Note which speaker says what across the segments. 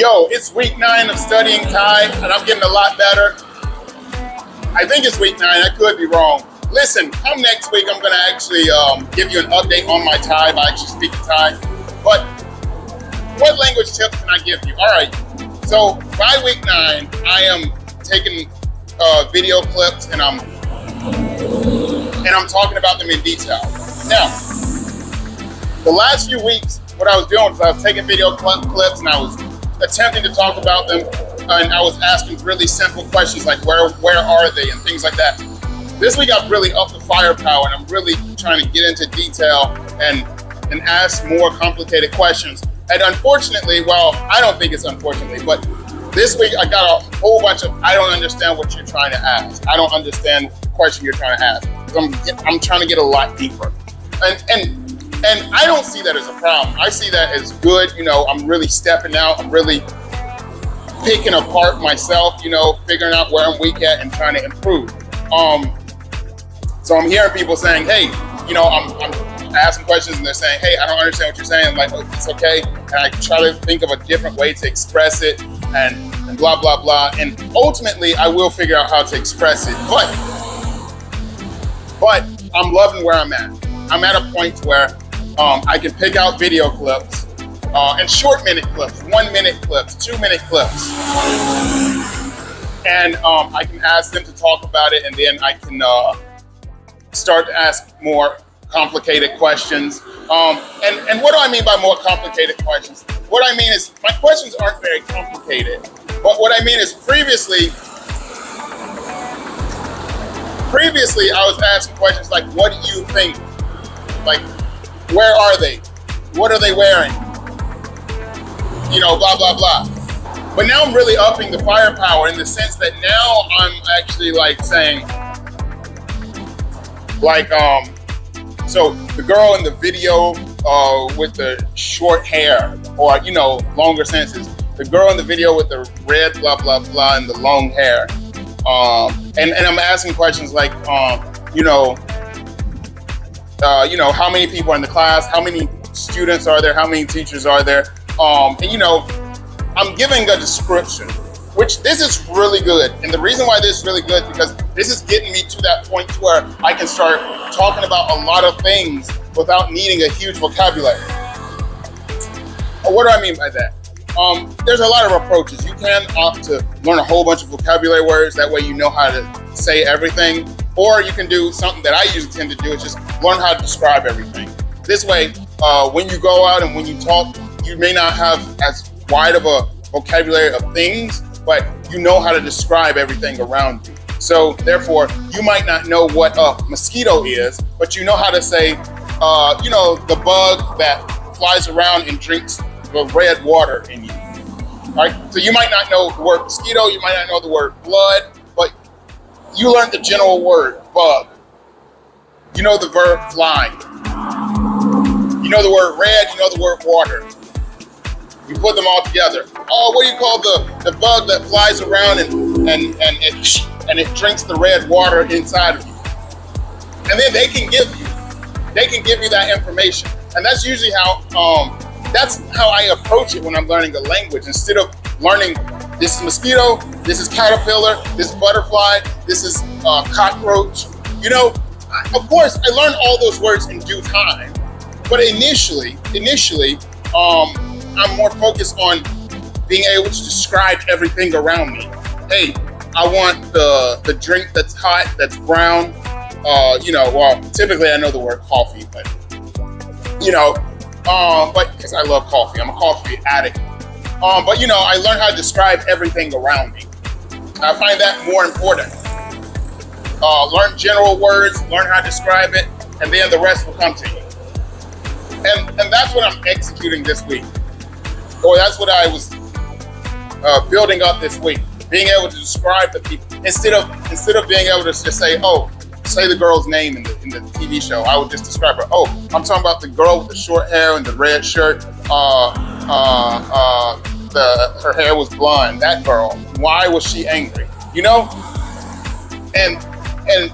Speaker 1: Yo, it's week 9 of studying Thai, and I'm getting a lot better. I think it's week 9, I could be wrong. Listen, come next week, I'm gonna actually give you an update on my Thai by actually speaking Thai. But what language tips can I give you? All right, so by week 9, I am taking video clips and I'm talking about them in detail. Now, the last few weeks, what I was doing was I was taking video clips and I was attempting to talk about them, and I was asking really simple questions like where are they and things like that. This week I've really upped the firepower and I'm really trying to get into detail and ask more complicated questions. And unfortunately, well, I don't think it's unfortunately, but this week I got a whole bunch of, I don't understand what you're trying to ask. I don't understand the question you're trying to ask. I'm trying to get a lot deeper. And I don't see that as a problem. I see that as good. You know, I'm really stepping out. I'm really picking apart myself, you know, figuring out where I'm weak at and trying to improve. So I'm hearing people saying, hey, you know, I'm asking questions and they're saying, hey, I don't understand what you're saying. I'm like, oh, it's okay. And I try to think of a different way to express it and blah, blah, blah. And ultimately, I will figure out how to express it. But I'm loving where I'm at. I'm at a point where I can pick out video clips and short minute clips, 1 minute clips, 2 minute clips. And I can ask them to talk about it, and then I can start to ask more complicated questions. And what do I mean by more complicated questions? What I mean is my questions aren't very complicated. But what I mean is previously I was asking questions like, what do you think? Like, where are they? What are they wearing? You know, blah, blah, blah. But now I'm really upping the firepower in the sense that now I'm actually like saying, like, so the girl in the video with the short hair, or, you know, longer sentences, the girl in the video with the red blah, blah, blah, and the long hair. And I'm asking questions like, you know, how many people are in the class, how many students are there, how many teachers are there, and you know, I'm giving a description, which this is really good. And the reason why this is really good is because this is getting me to that point where I can start talking about a lot of things without needing a huge vocabulary. What do I mean by that? There's a lot of approaches. You can opt to learn a whole bunch of vocabulary words, that way you know how to say everything. Or you can do something that I usually tend to do, is just learn how to describe everything. This way, when you go out and when you talk, you may not have as wide of a vocabulary of things, but you know how to describe everything around you. So therefore, you might not know what a mosquito is, but you know how to say, you know, the bug that flies around and drinks the red water in you. All right? So you might not know the word mosquito, you might not know the word blood, but you learned the general word, bug. You know the verb fly. You know the word red, you know the word water. You put them all together. Oh, what do you call the bug that flies around and it drinks the red water inside of you? And then they can give you that information. And that's usually how I approach it when I'm learning a language. Instead of learning, this is mosquito, this is caterpillar, this is butterfly, this is cockroach. You know, of course, I learned all those words in due time. But initially, I'm more focused on being able to describe everything around me. Hey, I want the drink that's hot, that's brown. You know, well, typically I know the word coffee, but you know, but because I love coffee, I'm a coffee addict. But you know, I learned how to describe everything around me. I find that more important. Learn general words, learn how to describe it, and then the rest will come to you. And that's what I'm executing this week. Or that's what I was building up this week. Being able to describe the people instead of being able to just say, oh, say the girl's name in the TV show. I would just describe her. Oh, I'm talking about the girl with the short hair and the red shirt. Her hair was blonde. That girl. Why was she angry? You know? And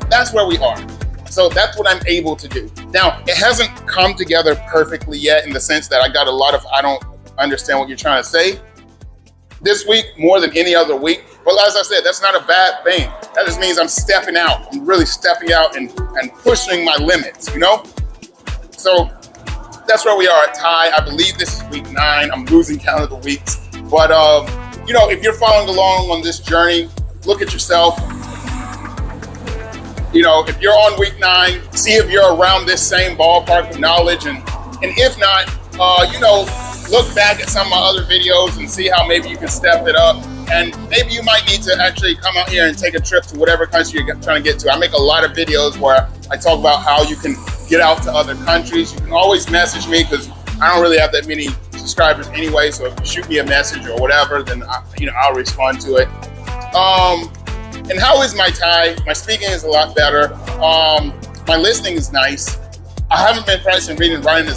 Speaker 1: that's where we are. So that's what I'm able to do. Now, it hasn't come together perfectly yet in the sense that I got a lot of, I don't understand what you're trying to say. this week more than any other week. But as I said, that's not a bad thing. That just means I'm stepping out. I'm really stepping out and pushing my limits, you know? So that's where we are at Thai. I believe this is week 9. I'm losing count of the weeks. But, you know, if you're following along on this journey, look at yourself. You know, if you're on week 9, see if you're around this same ballpark of knowledge. And if not, you know, look back at some of my other videos and see how maybe you can step it up. And maybe you might need to actually come out here and take a trip to whatever country you're trying to get to. I make a lot of videos where I talk about how you can get out to other countries. You can always message me because I don't really have that many subscribers anyway. So if you shoot me a message or whatever, then I'll respond to it. And how is my Thai? My speaking is a lot better. My listening is nice. I haven't been practicing reading and writing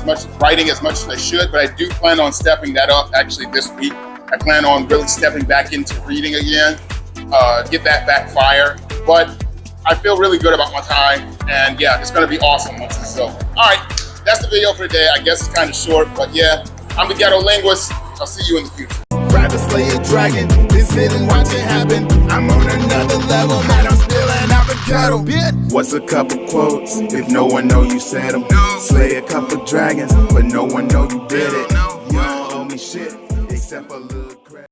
Speaker 1: as much as I should, but I do plan on stepping that up actually this week. I plan on really stepping back into reading again, get that backfire. But I feel really good about my time, and yeah, it's gonna be awesome once it's over. All right, that's the video for today. I guess it's kind of short, but yeah, I'm the Ghetto Linguist. I'll see you in the future.
Speaker 2: Rather slay a dragon than sit and watch it happen. I'm on another level, man, I'm spilling out the ghetto. What's a couple quotes if no one know you said them? Slay a couple dragons, but no one know you did it. You don't owe me shit except a little